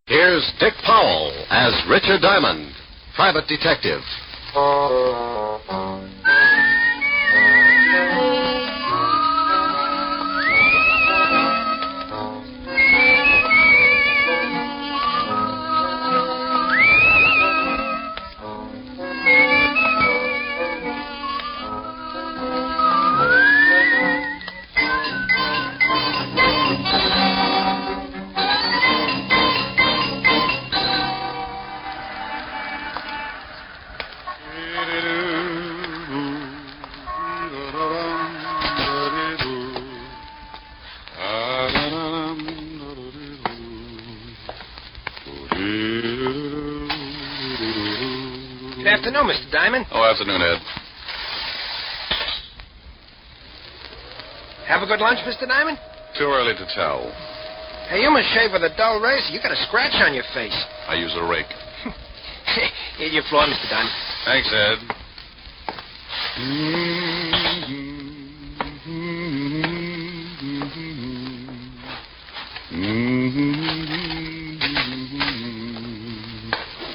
Here's Dick Powell as Richard Diamond, private detective. Good afternoon, Mr. Diamond. Oh, afternoon, Ed. Have a good lunch, Mr. Diamond? Too early to tell. Hey, you must shave with a dull razor. You got a scratch on your face. I use a rake. Here's your floor, Mr. Diamond. Thanks, Ed.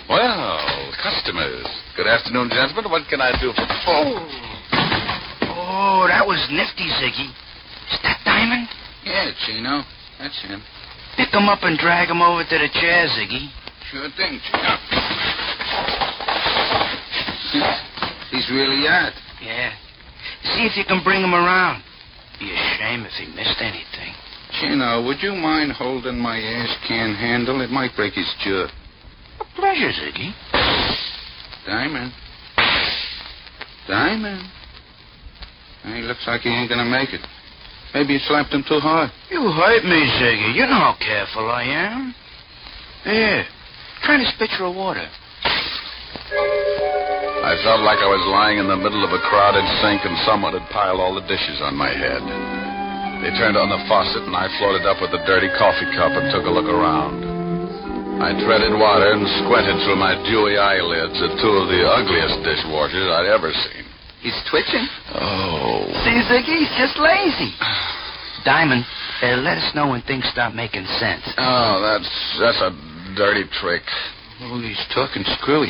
Well, customers. Good afternoon, gentlemen. What can I do for... Oh, that was nifty, Ziggy. Is that Diamond? Yeah, Chino. That's him. Pick him up and drag him over to the chair, Ziggy. Sure thing, Chino. He's really out. Yeah. See if you can bring him around. Be a shame if he missed anything. Chino, would you mind holding my ash can handle? It might break his jaw. A pleasure, Ziggy. Diamond. Diamond. He looks like he ain't gonna make it. Maybe you slapped him too hard. You hurt me, Ziggy. You know how careful I am. Here. Try to spit your water. I felt like I was lying in the middle of a crowded sink and someone had piled all the dishes on my head. They turned on the faucet and I floated up with a dirty coffee cup and took a look around. I treaded water and squinted through my dewy eyelids at two of the ugliest dishwashers I'd ever seen. He's twitching. Oh. See, Ziggy, he's just lazy. Diamond, let us know when things start making sense. Oh, that's a dirty trick. Oh, he's talking screwy.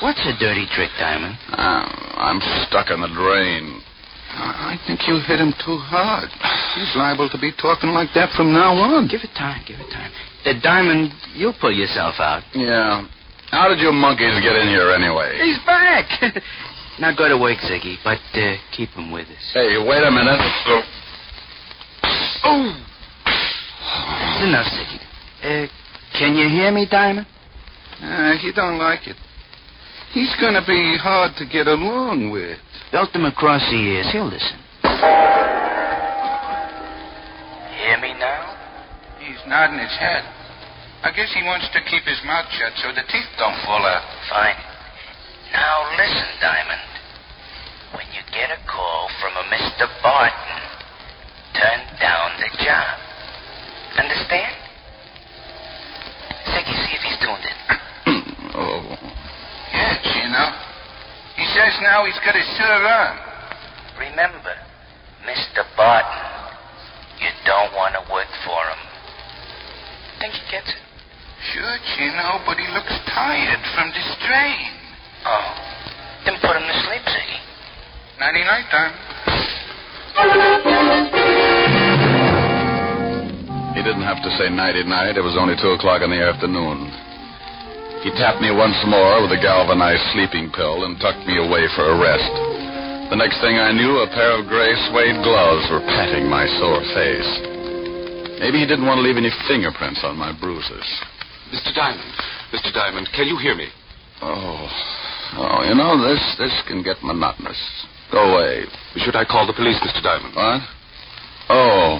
What's a dirty trick, Diamond? I'm stuck in the drain. I think you hit him too hard. He's liable to be talking like that from now on. Give it time. Diamond, you'll pull yourself out. Yeah. How did you monkeys get in here anyway? He's back. Now go to work, Ziggy, but keep him with us. Hey, wait a minute. Oh! That's enough, Ziggy. Can you hear me, Diamond? He don't like it. He's going to be hard to get along with. Belt him across the ears. He'll listen. Hear me now? He's nodding his head. I guess he wants to keep his mouth shut so the teeth don't fall out. Fine. Now listen, Diamond. When you get a call from a Mr. Barton, turn down the job. Understand? Ziggy, see if he's tuned in. Oh. Yeah, Chino. He says now he's got his sure on. Remember, Mr. Barton, you don't want to work for him. Think he gets it? Sure, Chino, but he looks tired from the strain. Oh, then put him to sleep, Ziggy. Nighty-night, Diamond. He didn't have to say nighty-night. It was only 2 o'clock in the afternoon. He tapped me once more with a galvanized sleeping pill and tucked me away for a rest. The next thing I knew, a pair of gray suede gloves were patting my sore face. Maybe he didn't want to leave any fingerprints on my bruises. Mr. Diamond, can you hear me? Oh, you know, this can get monotonous. Go away. Should I call the police, Mr. Diamond? What? Oh,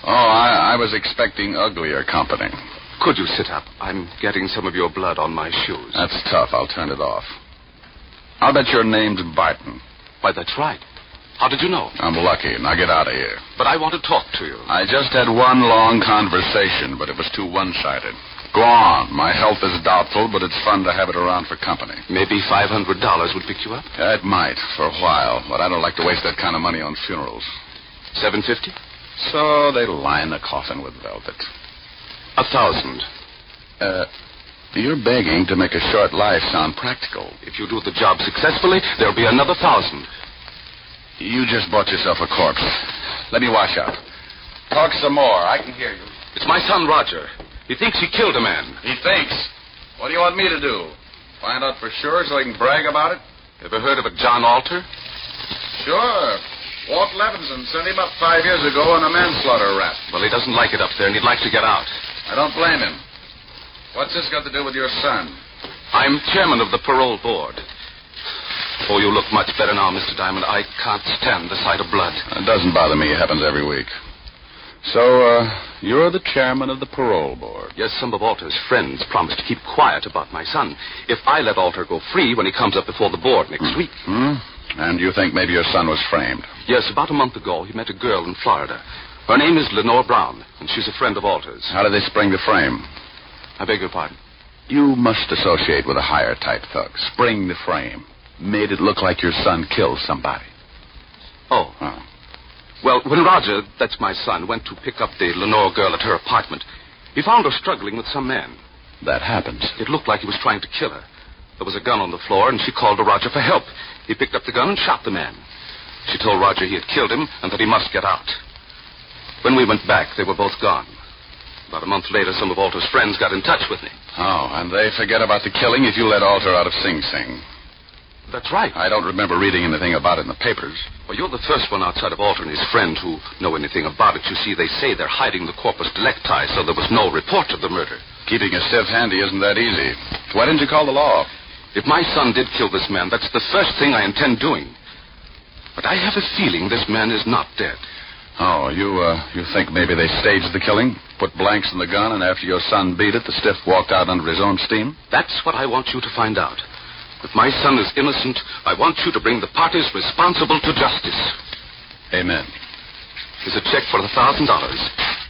I was expecting uglier company. Could you sit up? I'm getting some of your blood on my shoes. That's tough. I'll turn it off. I'll bet your name's Barton. Why, that's right. How did you know? I'm lucky. Now get out of here. But I want to talk to you. I just had one long conversation, but it was too one-sided. Go on. My health is doubtful, but it's fun to have it around for company. Maybe $500 would pick you up? It might, for a while, but I don't like to waste that kind of money on funerals. $750? So they line the coffin with velvet. $1,000. You're begging to make a short life sound practical. If you do the job successfully, there'll be another $1,000. You just bought yourself a corpse. Let me wash up. Talk some more. I can hear you. It's my son, Roger. He thinks he killed a man. He thinks. What do you want me to do? Find out for sure so I can brag about it? Ever heard of a John Alter? Sure. Walt Levinson sent him up 5 years ago on a manslaughter rap. Well, he doesn't like it up there, and he'd like to get out. I don't blame him. What's this got to do with your son? I'm chairman of the parole board. Oh, you look much better now, Mr. Diamond. I can't stand the sight of blood. It doesn't bother me. It happens every week. So, you're the chairman of the parole board. Yes, some of Alter's friends promised to keep quiet about my son if I let Alter go free when he comes up before the board next week. And you think maybe your son was framed? Yes, about a month ago, he met a girl in Florida. Her name is Lenore Brown, and she's a friend of Alter's. How did they spring the frame? I beg your pardon? You must associate with a higher type thug. Spring the frame. Made it look like your son killed somebody. Oh. Well, when Roger, that's my son, went to pick up the Lenore girl at her apartment, he found her struggling with some man. That happens. It looked like he was trying to kill her. There was a gun on the floor, and she called to Roger for help. He picked up the gun and shot the man. She told Roger he had killed him and that he must get out. When we went back, they were both gone. About a month later, some of Alter's friends got in touch with me. Oh, and they forget about the killing if you let Alter out of Sing Sing. That's right. I don't remember reading anything about it in the papers. Well, you're the first one outside of Alter and his friend who know anything about it. You see, they say they're hiding the corpus delicti, so there was no report of the murder. Keeping a stiff handy isn't that easy. Why didn't you call the law? If my son did kill this man, that's the first thing I intend doing. But I have a feeling this man is not dead. Oh, you think maybe they staged the killing, put blanks in the gun, and after your son beat it, the stiff walked out under his own steam? That's what I want you to find out. If my son is innocent, I want you to bring the parties responsible to justice. Amen. Here's a check for $1,000.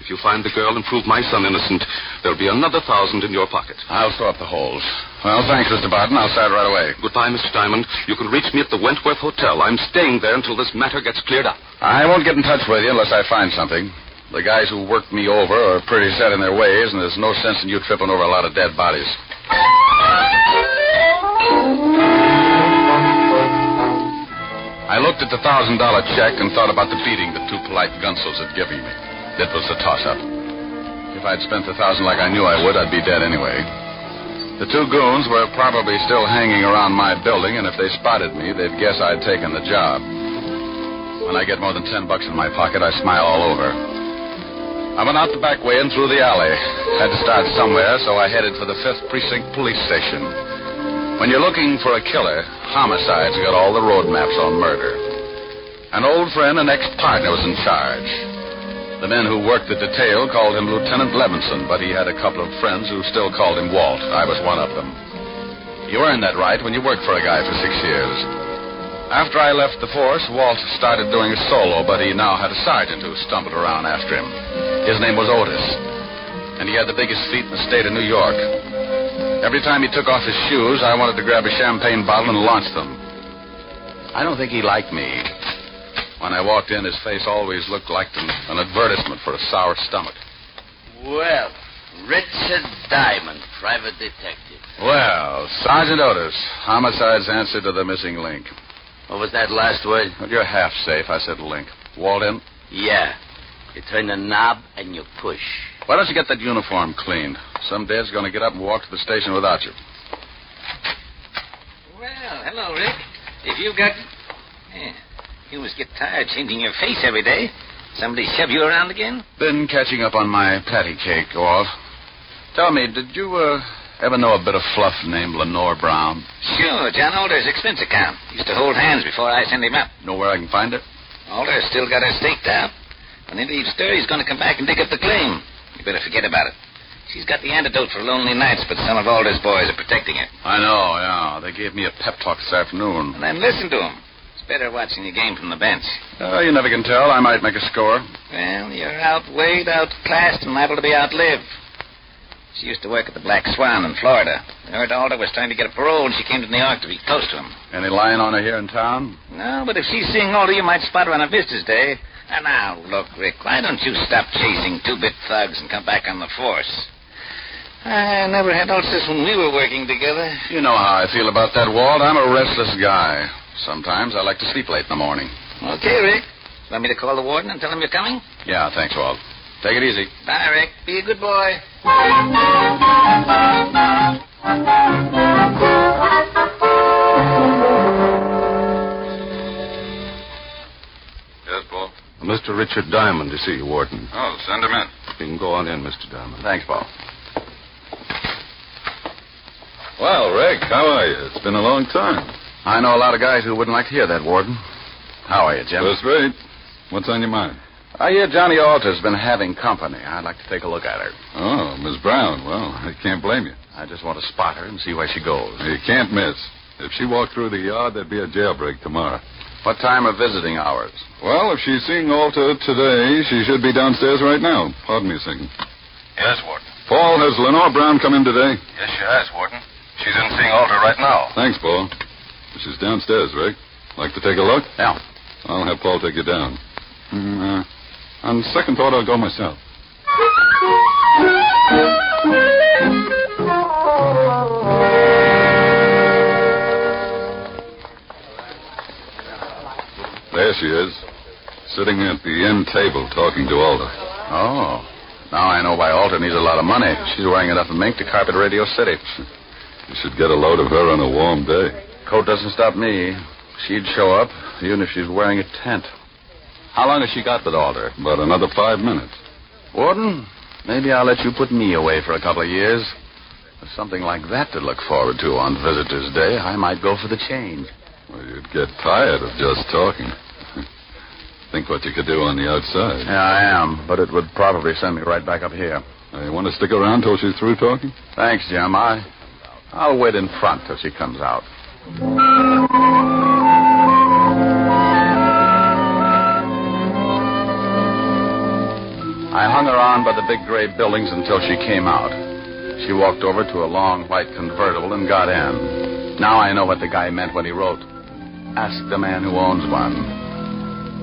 If you find the girl and prove my son innocent, there'll be another $1,000 in your pocket. I'll sew up the holes. Well, thanks, Mr. Barton. I'll start right away. Goodbye, Mr. Diamond. You can reach me at the Wentworth Hotel. I'm staying there until this matter gets cleared up. I won't get in touch with you unless I find something. The guys who worked me over are pretty set in their ways, and there's no sense in you tripping over a lot of dead bodies. I looked at the $1,000 check and thought about the beating the two polite gunsels had given me. It was a toss-up. If I'd spent the $1,000 like I knew I would, I'd be dead anyway. The two goons were probably still hanging around my building, and if they spotted me, they'd guess I'd taken the job. When I get more than $10 in my pocket, I smile all over. I went out the back way and through the alley. Had to start somewhere, so I headed for the 5th Precinct Police Station. When you're looking for a killer, homicide's got all the road maps on murder. An old friend and ex-partner was in charge. The men who worked the detail called him Lieutenant Levinson, but he had a couple of friends who still called him Walt. I was one of them. You earn that right when you work for a guy for 6 years. After I left the force, Walt started doing a solo, but he now had a sergeant who stumbled around after him. His name was Otis, and he had the biggest feet in the state of New York. Every time he took off his shoes, I wanted to grab a champagne bottle and launch them. I don't think he liked me. When I walked in, his face always looked like an advertisement for a sour stomach. Well, Richard Diamond, private detective. Well, Sergeant Otis, homicide's answer to the missing link. What was that last word? Well, you're half safe. I said link. Walt in? Yeah. You turn the knob and you push. Why don't you get that uniform cleaned? Some dad's going to get up and walk to the station without you. Well, hello, Rick. If you've got... Yeah. You must get tired changing your face every day. Somebody shove you around again? Been catching up on my patty cake, Walt. Tell me, did you ever know a bit of fluff named Lenore Brown? Sure, John Alter's expense account. Used to hold hands before I sent him up. Know where I can find her? Alter's still got her staked out. When he leaves stir, he's going to come back and dig up the claim. You better forget about it. She's got the antidote for lonely nights, but some of Alter's boys are protecting her. I know, yeah. They gave me a pep talk this afternoon. And then listen to him. As better watching your game from the bench. You never can tell. I might make a score. Well, you're outweighed, outclassed, and liable to be outlived. She used to work at the Black Swan in Florida. I heard Alder was trying to get a parole, and she came to New York to be close to him. Any line on her here in town? No, but if she's seeing Alder, you might spot her on a visitor's day. And now, look, Rick, why don't you stop chasing two-bit thugs and come back on the force? I never had ulcers when we were working together. You know how I feel about that, Walt. I'm a restless guy. Sometimes I like to sleep late in the morning. Okay, Rick. Want me to call the warden and tell him you're coming? Yeah, thanks, Walt. Take it easy. Bye, Rick. Be a good boy. Yes, Paul? Mr. Richard Diamond to see you, Warden. Oh, send him in. You can go on in, Mr. Diamond. Thanks, Paul. Well, Rick, how are you? It's been a long time. I know a lot of guys who wouldn't like to hear that, Warden. How are you, Jim? First rate. What's on your mind? I hear Johnny Alter's been having company. I'd like to take a look at her. Oh, Miss Brown. Well, I can't blame you. I just want to spot her and see where she goes. You can't miss. If she walked through the yard, there'd be a jailbreak tomorrow. What time are visiting hours? Well, if she's seeing Alter today, she should be downstairs right now. Pardon me a second. Yes, Warden. Paul, has Lenore Brown come in today? Yes, she has, Warden. She's in seeing Alter right now. Thanks, Paul. She's downstairs, Rick. Like to take a look? Yeah. I'll have Paul take you down. On second thought, I'll go myself. There she is, sitting at the end table talking to Alder. Oh. Now I know why Alter needs a lot of money. She's wearing enough mink to carpet Radio City. You should get a load of her on a warm day. Coat doesn't stop me. She'd show up, even if she's wearing a tent. How long has she got with Alder? About another 5 minutes. Warden, maybe I'll let you put me away for a couple of years. With something like that to look forward to on Visitor's Day, I might go for the change. Well, you'd get tired of just talking. Think what you could do on the outside. Yeah, I am, but it would probably send me right back up here. You want to stick around till she's through talking? Thanks, Jim. I'll wait in front till she comes out. I hung around by the big gray buildings until she came out. She walked over to a long white convertible and got in. Now I know what the guy meant when he wrote, "Ask the man who owns one."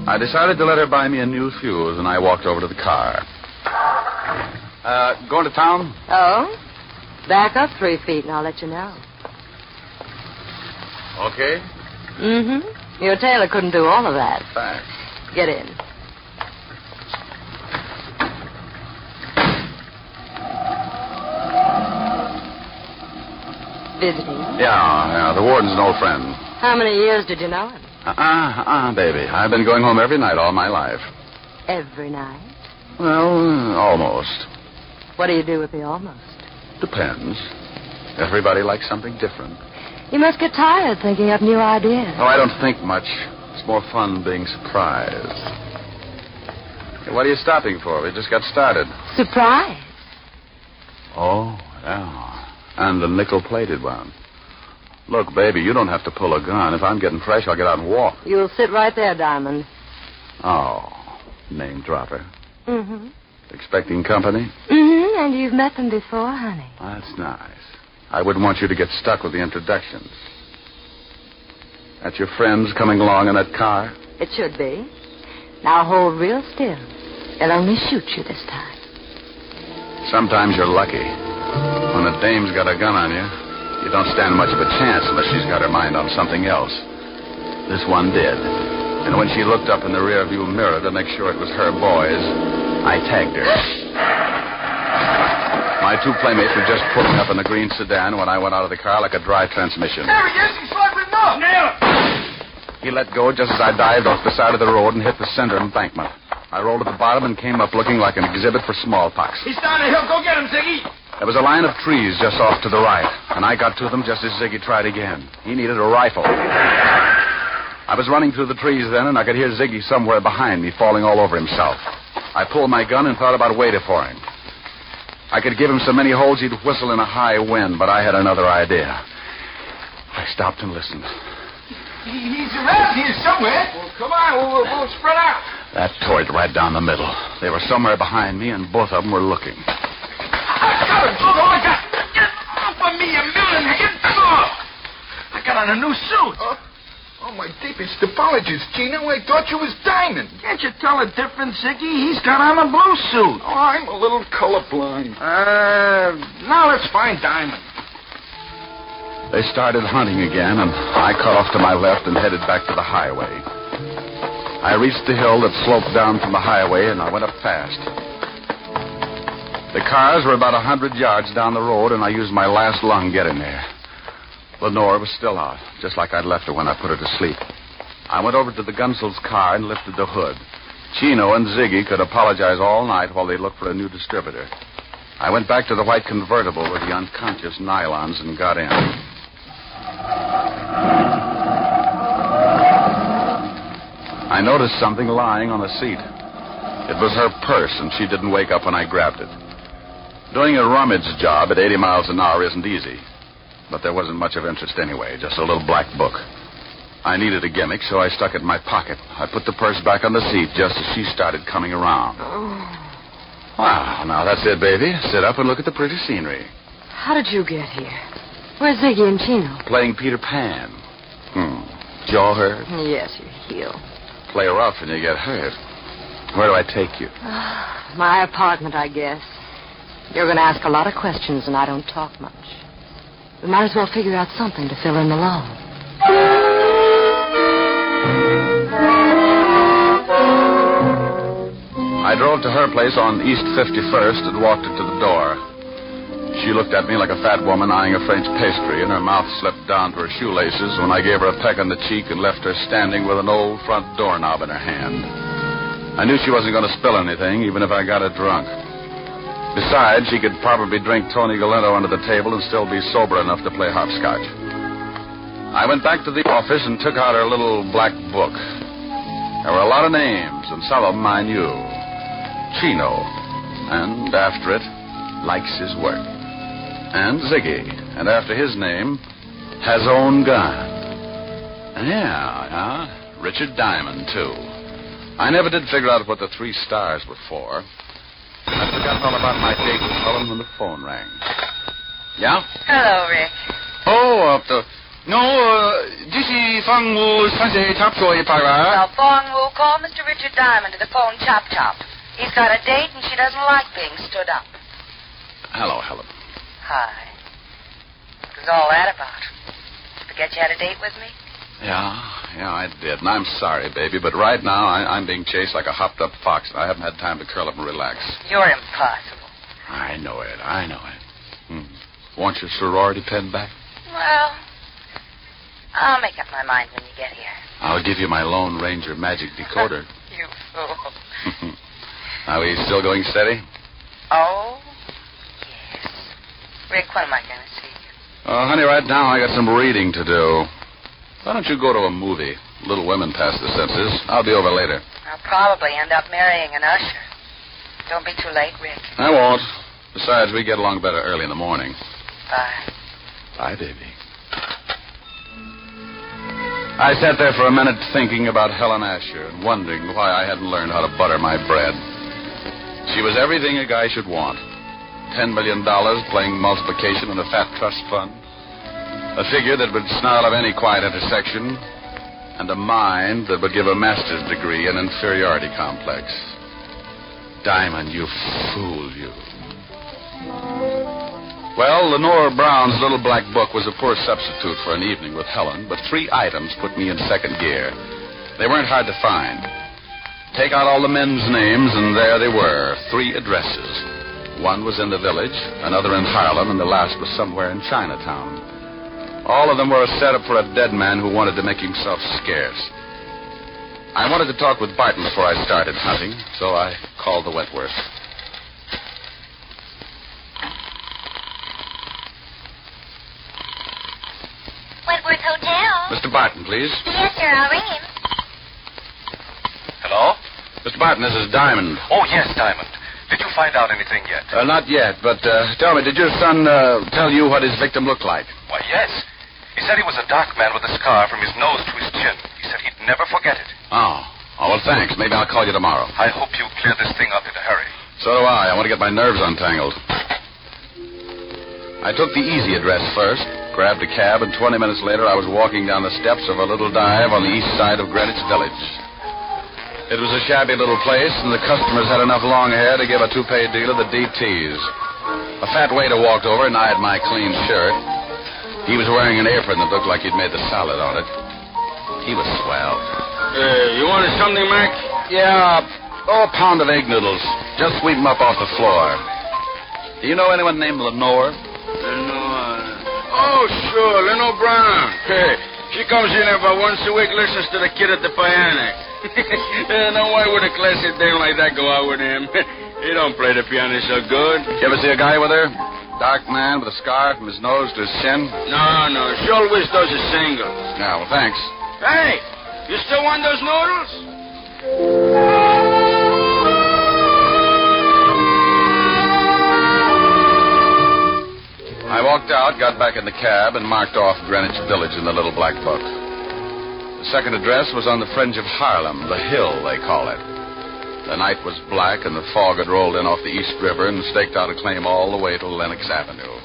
I decided to let her buy me a new fuse, and I walked over to the car. Going to town? Oh? Back up 3 feet and I'll let you know. Okay. Mm-hmm. Your tailor couldn't do all of that. Thanks. Get in. Visiting? Yeah, the warden's an old friend. How many years did you know him? Baby. I've been going home every night all my life. Every night? Well, almost. What do you do with the almost? Depends. Everybody likes something different. You must get tired thinking up new ideas. Oh, I don't think much. It's more fun being surprised. Hey, what are you stopping for? We just got started. Surprise? Oh, yeah. And the nickel-plated one. Look, baby, you don't have to pull a gun. If I'm getting fresh, I'll get out and walk. You'll sit right there, Diamond. Oh, name dropper. Mm-hmm. Expecting company? Mm-hmm, and you've met them before, honey. That's nice. I wouldn't want you to get stuck with the introductions. That's your friends coming along in that car? It should be. Now hold real still. They'll only shoot you this time. Sometimes you're lucky. When a dame's got a gun on you, you don't stand much of a chance unless she's got her mind on something else. This one did. And when she looked up in the rearview mirror to make sure it was her boys, I tagged her. My two playmates were just pulling up in the green sedan when I went out of the car like a dry transmission. There he is. He's sliding up. Nail it. He let go just as I dived off the side of the road and hit the center embankment. I rolled at the bottom and came up looking like an exhibit for smallpox. He's down the hill. Go get him, Ziggy. There was a line of trees just off to the right, and I got to them just as Ziggy tried again. He needed a rifle. I was running through the trees then, and I could hear Ziggy somewhere behind me falling all over himself. I pulled my gun and thought about waiting for him. I could give him so many holes he'd whistle in a high wind, but I had another idea. I stopped and listened. He's around here somewhere. Well, come on. We'll spread out. That tore it right down the middle. They were somewhere behind me, and both of them were looking. I got him. Oh, I got him. Get off of me, you millionaire. I got on a new suit. Oh, my deepest apologies, Chino. I thought you was Diamond. Can't you tell the difference, Ziggy? He's got on a blue suit. Oh, I'm a little colorblind. Now let's find Diamond. They started hunting again, and I cut off to my left and headed back to the highway. I reached the hill that sloped down from the highway, and I went up fast. The cars were about 100 yards down the road, and I used my last lung getting there. Lenore was still out, just like I'd left her when I put her to sleep. I went over to the Gunsel's car and lifted the hood. Chino and Ziggy could apologize all night while they looked for a new distributor. I went back to the white convertible with the unconscious nylons and got in. I noticed something lying on the seat. It was her purse, and she didn't wake up when I grabbed it. Doing a rummage job at 80 miles an hour isn't easy. But there wasn't much of interest anyway, just a little black book. I needed a gimmick, so I stuck it in my pocket. I put the purse back on the seat just as she started coming around. Wow, now that's it, baby. Sit up and look at the pretty scenery. How did you get here? Where's Ziggy and Chino? Playing Peter Pan. Jaw hurt? Yes, you heal. Play rough and you get hurt. Where do I take you? My apartment, I guess. You're going to ask a lot of questions, and I don't talk much. We might as well figure out something to fill in the lull. I drove to her place on East 51st and walked her to the door. She looked at me like a fat woman eyeing a French pastry, and her mouth slipped down to her shoelaces when I gave her a peck on the cheek and left her standing with an old front doorknob in her hand. I knew she wasn't going to spill anything, even if I got her drunk. Besides, she could probably drink Tony Galento under the table and still be sober enough to play hopscotch. I went back to the office and took out her little black book. There were a lot of names, and some of them I knew. Chino, and after it, likes his work. And Ziggy, and after his name, has own gun. Yeah, Richard Diamond, too. I never did figure out what the 3 stars were for. I'd forgotten all about my date with Helen when the phone rang. Yeah? Hello, Rick. Fong will call Mr. Richard Diamond to the phone chop. He's got a date, and she doesn't like being stood up. Hello, Helen. Hi. What was all that about? Forget you had a date with me? Yeah, I did. And I'm sorry, baby, but right now I'm being chased like a hopped-up fox, and I haven't had time to curl up and relax. You're impossible. I know it. Want your sorority pen back? Well, I'll make up my mind when you get here. I'll give you my Lone Ranger magic decoder. You fool. Are we still going steady? Oh, yes. Rick, when am I going to see you? Honey, right now I got some reading to do. Why don't you go to a movie? Little Women Past the Senses. I'll be over later. I'll probably end up marrying an usher. Don't be too late, Rick. I won't. Besides, we get along better early in the morning. Bye. Bye, baby. I sat there for a minute thinking about Helen Asher and wondering why I hadn't learned how to butter my bread. She was everything a guy should want. $10 million playing multiplication in a fat trust fund. A figure that would snarl of any quiet intersection, and a mind that would give a master's degree in inferiority complex. Diamond, you fool, you. Well, Lenore Brown's little black book was a poor substitute for an evening with Helen, but 3 items put me in second gear. They weren't hard to find. Take out all the men's names, and there they were, 3 addresses. One was in the village, another in Harlem, and the last was somewhere in Chinatown. All of them were a setup for a dead man who wanted to make himself scarce. I wanted to talk with Barton before I started hunting, so I called the Wentworth. Wentworth Hotel. Mr. Barton, please. Yes, sir. I'll ring him. Hello? Mr. Barton, this is Diamond. Oh, yes, Diamond. Did you find out anything yet? Not yet, but tell me, did your son tell you what his victim looked like? Why, yes. He said he was a dark man with a scar from his nose to his Jim. He said he'd never forget it. Oh, well, thanks. Maybe I'll call you tomorrow. I hope you clear this thing up in a hurry. So do I. I want to get my nerves untangled. I took the easy address first, grabbed a cab, and 20 minutes later I was walking down the steps of a little dive on the east side of Greenwich Village. It was a shabby little place, and the customers had enough long hair to give a toupee dealer the DTs. A fat waiter walked over and eyed my clean shirt. He was wearing an apron that looked like he'd made the salad on it. He was swell. You wanted something, Mac? Yeah, a pound of egg noodles. Just sweep them up off the floor. Do you know anyone named Lenore? Lenore. Oh, sure, Lenore Brown. Hey, she comes in about once a week, listens to the kid at the piano. Now, why would a classy dame like that go out with him? He don't play the piano so good. You ever see a guy with her? Dark man with a scar from his nose to his chin? No, she always does a single. Yeah, well, thanks. Hey, you still want those noodles? I walked out, got back in the cab, and marked off Greenwich Village in the little black book. The second address was on the fringe of Harlem, the Hill, they call it. The night was black, and the fog had rolled in off the East River and staked out a claim all the way to Lenox Avenue.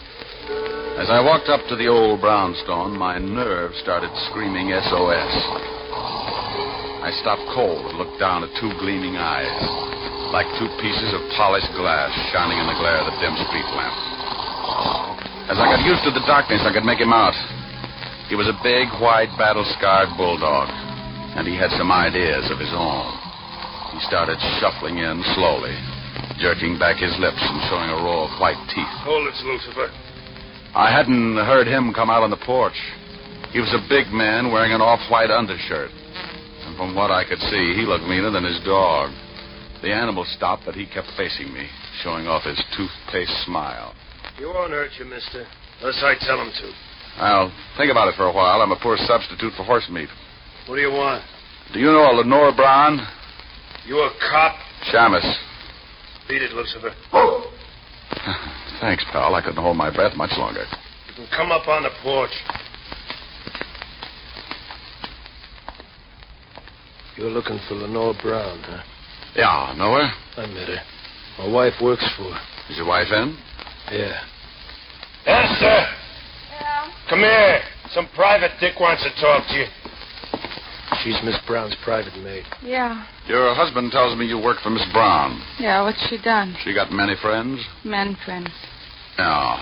As I walked up to the old brownstone, my nerves started screaming SOS. I stopped cold and looked down at two gleaming eyes, like two pieces of polished glass shining in the glare of the dim street lamp. As I got used to the darkness, I could make him out. He was a big, white, battle-scarred bulldog, and he had some ideas of his own. He started shuffling in slowly, jerking back his lips and showing a row of white teeth. Hold it, Lucifer. I hadn't heard him come out on the porch. He was a big man wearing an off-white undershirt. And from what I could see, he looked meaner than his dog. The animal stopped, but he kept facing me, showing off his toothpaste smile. He won't hurt you, mister, unless I tell him to. I'll think about it for a while. I'm a poor substitute for horse meat. What do you want? Do you know a Lenore Brown? You a cop? Shamus. Beat it, Lucifer. Thanks, pal. I couldn't hold my breath much longer. You can come up on the porch. You're looking for Lenore Brown, huh? Yeah, know her? I met her. My wife works for her. Is your wife in? Yeah. Esther! Yeah? Come here. Some private dick wants to talk to you. She's Miss Brown's private maid. Yeah. Your husband tells me you work for Miss Brown. Yeah, what's she done? She got many friends? Men friends. Yeah.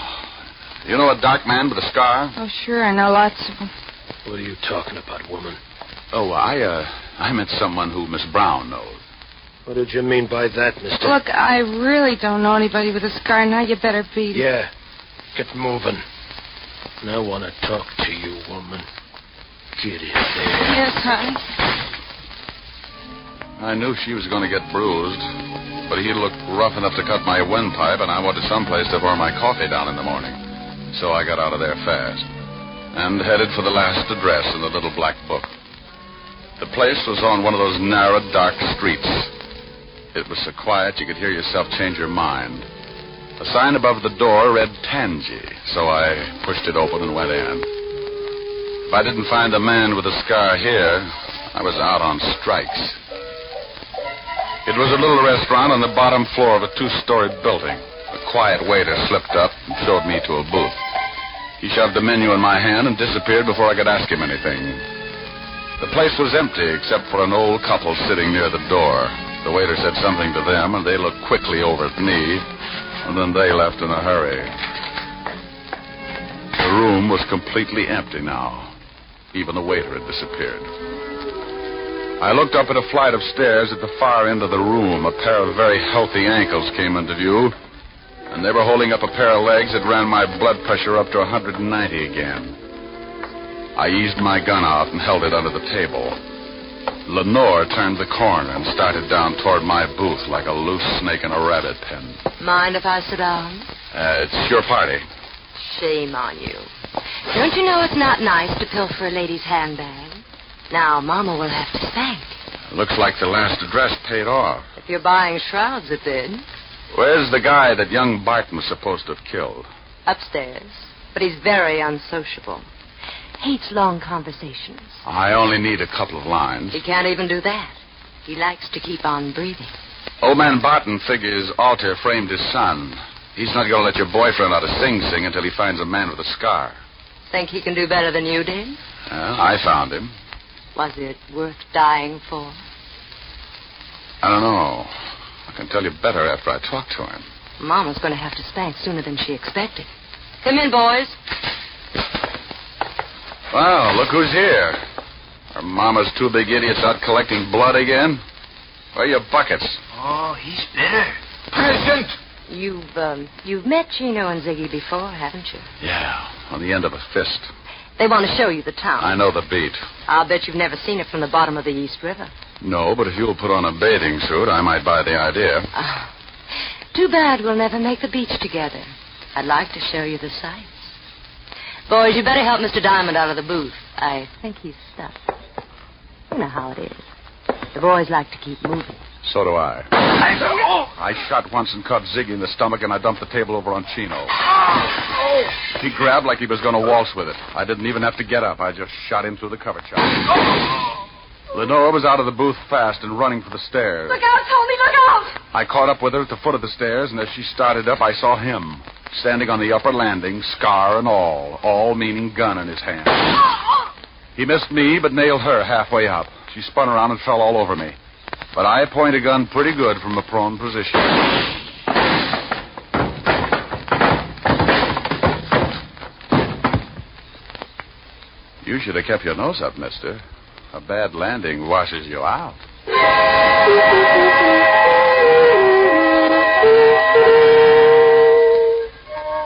You know a dark man with a scar? Oh, sure, I know lots of them. What are you talking about, woman? Oh, I meant someone who Miss Brown knows. What did you mean by that, mister? Look, I really don't know anybody with a scar. Now you better beat it. Yeah. Get moving. And I want to talk to you, woman. Get in there. Yes, honey. I knew she was going to get bruised, but he looked rough enough to cut my windpipe, and I wanted someplace to pour my coffee down in the morning. So I got out of there fast and headed for the last address in the little black book. The place was on one of those narrow, dark streets. It was so quiet you could hear yourself change your mind. A sign above the door read Tangy, so I pushed it open and went in. If I didn't find the man with the scar here, I was out on strikes. It was a little restaurant on the bottom floor of a two-story building. A quiet waiter slipped up and showed me to a booth. He shoved a menu in my hand and disappeared before I could ask him anything. The place was empty except for an old couple sitting near the door. The waiter said something to them, and they looked quickly over at me, and then they left in a hurry. The room was completely empty now. Even the waiter had disappeared. I looked up at a flight of stairs at the far end of the room. A pair of very healthy ankles came into view, and they were holding up a pair of legs that ran my blood pressure up to 190 again. I eased my gun out and held it under the table. Lenore turned the corner and started down toward my booth like a loose snake in a rabbit pen. Mind if I sit down? It's your party. Shame on you. Don't you know it's not nice to pilfer a lady's handbag? Now, Mama will have to thank. Looks like the last address paid off. If you're buying shrouds, it did. Where's the guy that young Barton was supposed to have killed? Upstairs. But he's very unsociable. hates long conversations. I only need a couple of lines. He can't even do that. He likes to keep on breathing. Old man Barton figures Alter framed his son. He's not going to let your boyfriend out of Sing Sing until he finds a man with a scar. Think he can do better than you did? Well, I found him. Was it worth dying for? I don't know. I can tell you better after I talk to him. Mama's going to have to spank sooner than she expected. Come in, boys. Well, look who's here. Are Mama's two big idiots out collecting blood again? Where are your buckets? Oh, he's bitter. Present! You've met Chino and Ziggy before, haven't you? Yeah, on the end of a fist. They want to show you the town. I know the beat. I'll bet you've never seen it from the bottom of the East River. No, but if you'll put on a bathing suit, I might buy the idea. Too bad we'll never make the beach together. I'd like to show you the sights. Boys, you better help Mr. Diamond out of the booth. I think he's stuck. You know how it is. The boys like to keep moving. So do I. I shot once and caught Ziggy in the stomach, and I dumped the table over on Chino. He grabbed like he was going to waltz with it. I didn't even have to get up. I just shot him through the cover chop. Lenora was out of the booth fast and running for the stairs. Look out, Tony, look out! I caught up with her at the foot of the stairs, and as she started up, I saw him, standing on the upper landing, scar and all meaning gun in his hand. He missed me, but nailed her halfway up. She spun around and fell all over me. But I point a gun pretty good from a prone position. You should have kept your nose up, mister. A bad landing washes you out.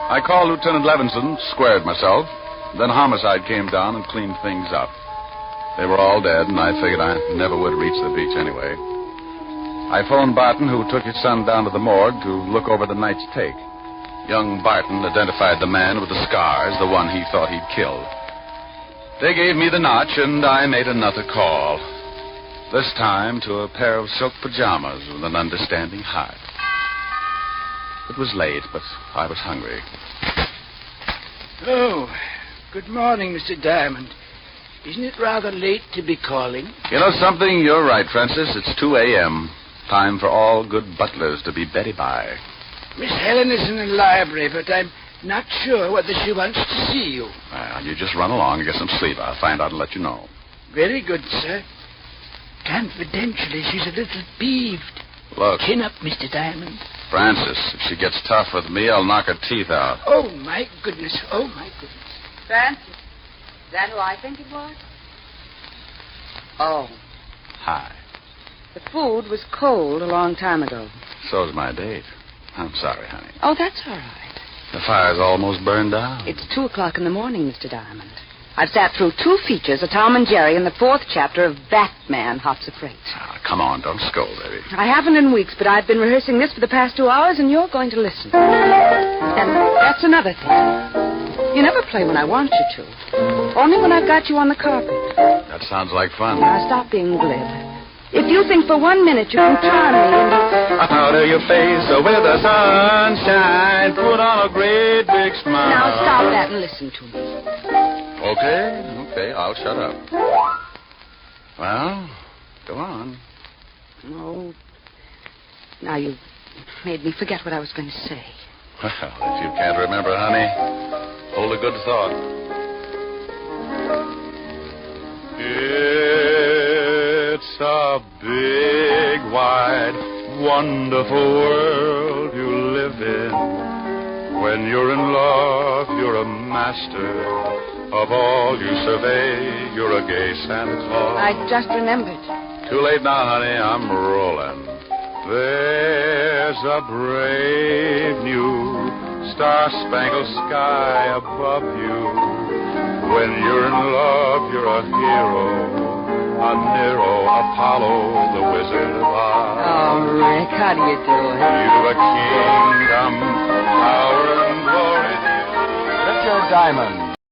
I called Lieutenant Levinson, squared myself. Then homicide came down and cleaned things up. They were all dead, and I figured I never would reach the beach anyway. I phoned Barton, who took his son down to the morgue to look over the night's take. Young Barton identified the man with the scars, the one he thought he'd killed. They gave me the notch, and I made another call. This time to a pair of silk pajamas with an understanding heart. It was late, but I was hungry. Oh, good morning, Mr. Diamond. Isn't it rather late to be calling? You know something? You're right, Francis. It's 2 a.m. Time for all good butlers to be Betty by. Miss Helen is in the library, but I'm not sure whether she wants to see you. Well, you just run along and get some sleep. I'll find out and let you know. Very good, sir. Confidentially, she's a little peeved. Look. Chin up, Mr. Diamond. Francis, if she gets tough with me, I'll knock her teeth out. Oh, my goodness. Oh, my goodness. Francis, is that who I think it was? Oh. Hi. The food was cold a long time ago. So's my date. I'm sorry, honey. Oh, that's all right. The fire's almost burned down. It's 2:00 in the morning, Mr. Diamond. I've sat through 2 features of Tom and Jerry and the 4th chapter of Batman, Hops of Freight. Come on, don't scold, baby. I haven't in weeks, but I've been rehearsing this for the past 2 hours, and you're going to listen. And that's another thing. You never play when I want you to. Only when I've got you on the carpet. That sounds like fun. Now, stop being glib. If you think for 1 minute you can charm me into... Out of your face with the sunshine, put on a great big smile. Now, stop that and listen to me. Okay, I'll shut up. Well, go on. Oh, now you've made me forget what I was going to say. Well, if you can't remember, honey, hold a good thought. It's a big, wide, wonderful world you live in. When you're in love, you're a master. Of all you survey, you're a gay Santa Claus. I just remembered. Too late now, honey, I'm rolling. There's a brave new star-spangled sky above you. When you're in love, you're a hero, a Nero, Apollo, the Wizard of Oz. Oh, Rick, how do you do it? You've a kingdom, power and glory. Richard Diamond,